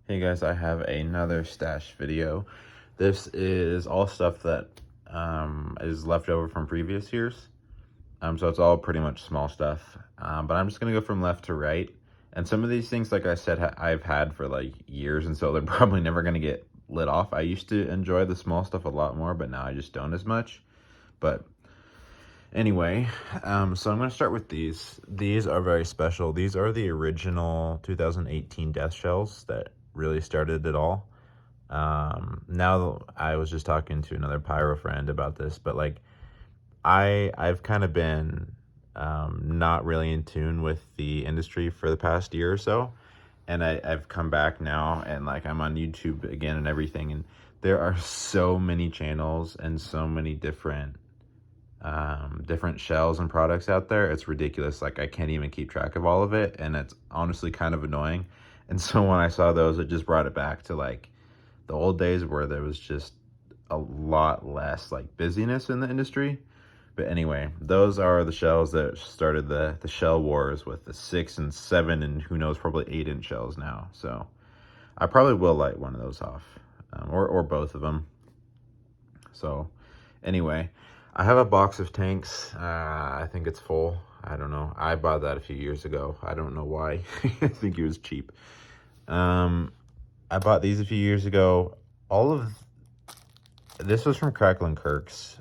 Hey guys, I have another stash video. This is all stuff that is left over from previous years. So it's all pretty much small stuff. But I'm just gonna go from left to right. And some of these things, like I said, I've had for like years, and so they're probably never gonna get lit off. I used to enjoy the small stuff a lot more, but now I just don't as much. But anyway, so I'm gonna start with these. These are very special. These are the original 2018 Death Shells that really started it all. Now I was just talking to another Pyro friend about this, but like I've kind of been not really in tune with the industry for the past year or so, and I've come back now, and like I'm on YouTube again and everything, and there are so many channels and so many different shells and products out there. It's ridiculous. Like I can't even keep track of all of it, and it's honestly kind of annoying. And so when I saw those, it just brought it back to like the old days where there was just a lot less like busyness in the industry. But anyway, those are the shells that started the shell wars with the 6 and 7 and who knows, probably 8-inch shells now. So I probably will light one of those off, or both of them. So anyway, I have a box of tanks. I think it's full. I don't know. I bought that a few years ago. I don't know why. I think it was cheap. I bought these a few years ago. All of this was from Crackling Kirk's.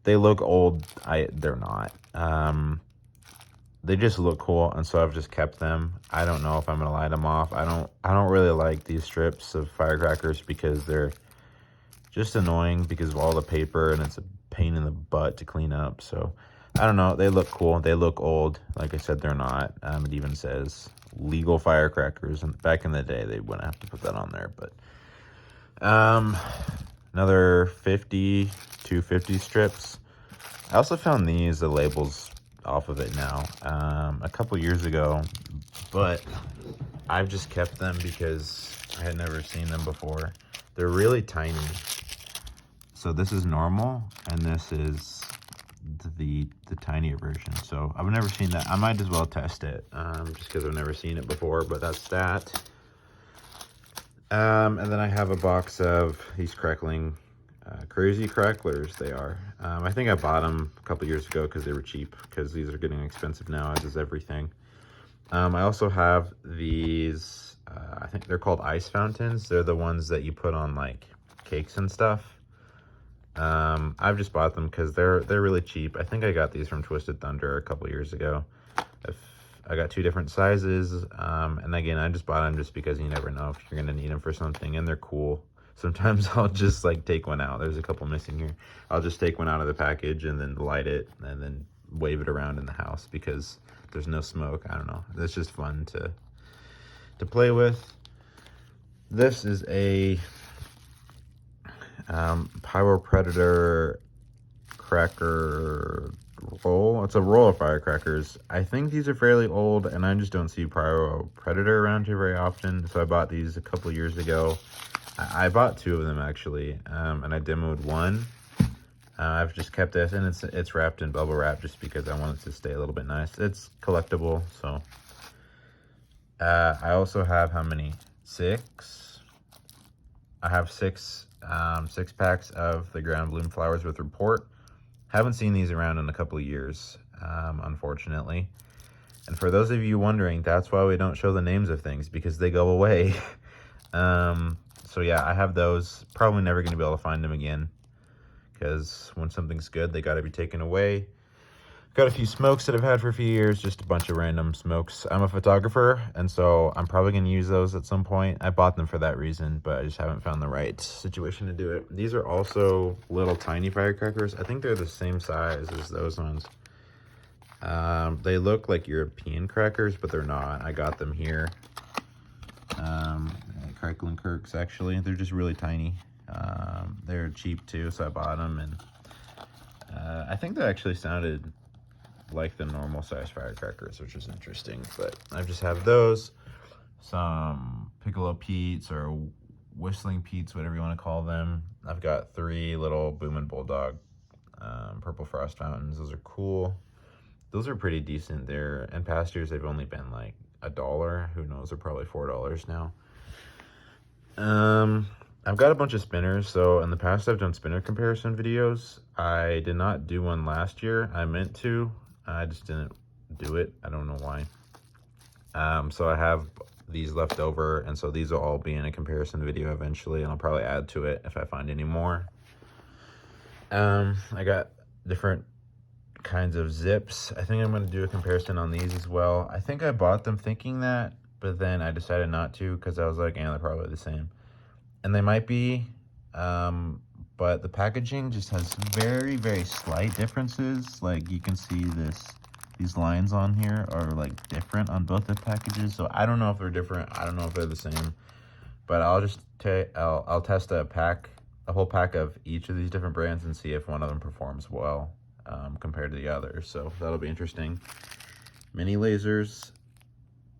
They look old. They're not. They just look cool, and so I've just kept them. I don't know if I'm gonna light them off. I don't really like these strips of firecrackers because they're just annoying because of all the paper, and it's a pain in the butt to clean up. So I don't know. They look cool. They look old. Like I said, they're not. It even says legal firecrackers, and back in the day they wouldn't have to put that on there. But another 250 strips. I also found the labels off of it now a couple years ago, but I've just kept them because I had never seen them before. They're really tiny. So this is normal, and this is the tinier version. So I've never seen that. I might as well test it, just because I've never seen it before. But that's that. And then I have a box of these Crackling Crazy Cracklers. They are. I think I bought them a couple years ago because they were cheap. Because these are getting expensive now, as is everything. I also have these. I think they're called ice fountains. They're the ones that you put on like cakes and stuff. I've just bought them because they're really cheap. I think I got these from Twisted Thunder a couple years ago. I got 2 different sizes, and again, I just bought them just because you never know if you're gonna need them for something, and they're cool. Sometimes I'll just like take one out. There's a couple missing here. I'll just take one out of the package and then light it and then wave it around in the house because there's no smoke. I don't know. It's just fun to play with. This is a Pyro Predator cracker roll. It's a roll of firecrackers. I think these are fairly old, and I just don't see Pyro Predator around here very often. So I bought these a couple years ago. I bought 2 of them actually, and I demoed one. I've just kept this, and it's wrapped in bubble wrap just because I want it to stay a little bit nice. It's collectible, so I also have how many? 6. I have 6 packs of the ground bloom flowers with report. Haven't seen these around in a couple of years, unfortunately. And for those of you wondering, that's why we don't show the names of things, because they go away. So yeah, I have those. Probably never going to be able to find them again, because when something's good, they got to be taken away. Got a few smokes that I've had for a few years, just a bunch of random smokes. I'm a photographer, and so I'm probably going to use those at some point. I bought them for that reason, but I just haven't found the right situation to do it. These are also little tiny firecrackers. I think they're the same size as those ones. They look like European crackers, but they're not. I got them here. Crackling Kirk's, actually. They're just really tiny. They're cheap too, so I bought them, and I think they actually sounded like the normal size firecrackers, which is interesting. But I just have those, some Piccolo Pete's or Whistling Pete's, whatever you want to call them. I've got 3 little Boom and Bulldog Purple Frost fountains. Those are cool. Those are pretty decent. They're in past years, they've only been like $1. Who knows, they're probably $4 now. I've got a bunch of spinners. So in the past, I've done spinner comparison videos. I did not do one last year. I meant to. I just didn't do it. I don't know why. So I have these left over, and so these will all be in a comparison video eventually, and I'll probably add to it if I find any more. I got different kinds of zips. I think I'm going to do a comparison on these as well. I think I bought them thinking that, but then I decided not to because I was like, they're probably the same. And they might be, but the packaging just has very, very slight differences. Like you can see these lines on here are like different on both the packages. So I don't know if they're different. I don't know if they're the same, but I'll just I'll test a whole pack of each of these different brands and see if one of them performs well compared to the others. So that'll be interesting. Mini lasers,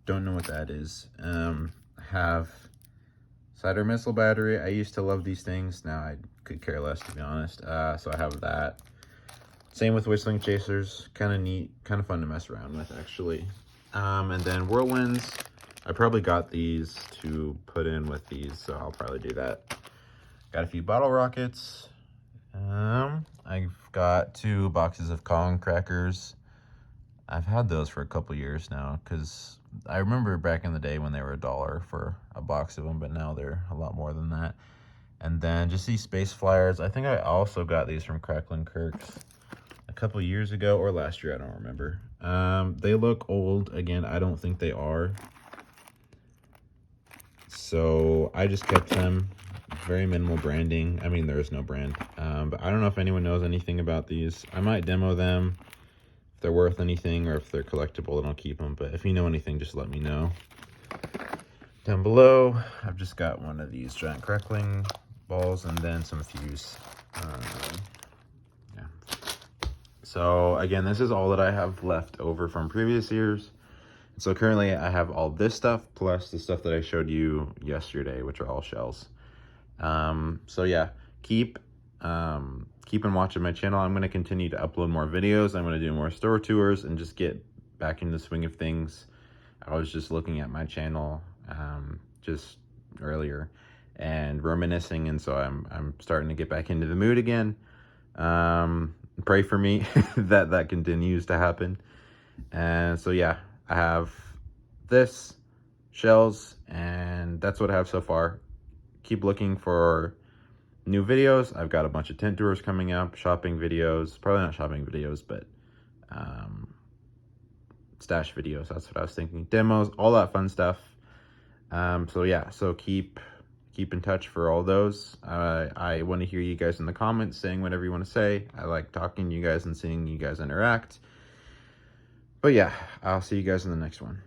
don't know what that is. Have cider missile battery. I used to love these things. Now I could care less, to be honest. So I have that. Same with whistling chasers. Kind of neat, kind of fun to mess around with, actually. And then whirlwinds. I probably got these to put in with these, so I'll probably do that. Got a few bottle rockets. I've got 2 boxes of Kong crackers. I've had those for a couple years now because I remember back in the day when they were $1 for a box of them, but now they're a lot more than that. And then just these space flyers. I think I also got these from Cracklin' Kirk's a couple years ago or last year, I don't remember. They look old. Again, I don't think they are. So I just kept them. Very minimal branding. I mean, there is no brand. But I don't know if anyone knows anything about these. I might demo them. If they're worth anything or if they're collectible, then I'll keep them. But if you know anything, just let me know. Down below, I've just got one of these giant crackling balls and then some fuse. Yeah. So again, this is all that I have left over from previous years. So currently I have all this stuff plus the stuff that I showed you yesterday, which are all shells. So yeah, keep on watching my channel. I'm going to continue to upload more videos. I'm going to do more store tours and just get back in the swing of things. I was just looking at my channel just earlier and reminiscing, and so I'm starting to get back into the mood again. Pray for me that continues to happen. And so yeah, I have this, shells, and that's what I have so far. Keep looking for new videos. I've got a bunch of tent tours coming up, shopping videos, probably not shopping videos, but stash videos. That's what I was thinking. Demos, all that fun stuff. So yeah, so keep in touch for all those. I want to hear you guys in the comments saying whatever you want to say. I like talking to you guys and seeing you guys interact. But yeah, I'll see you guys in the next one.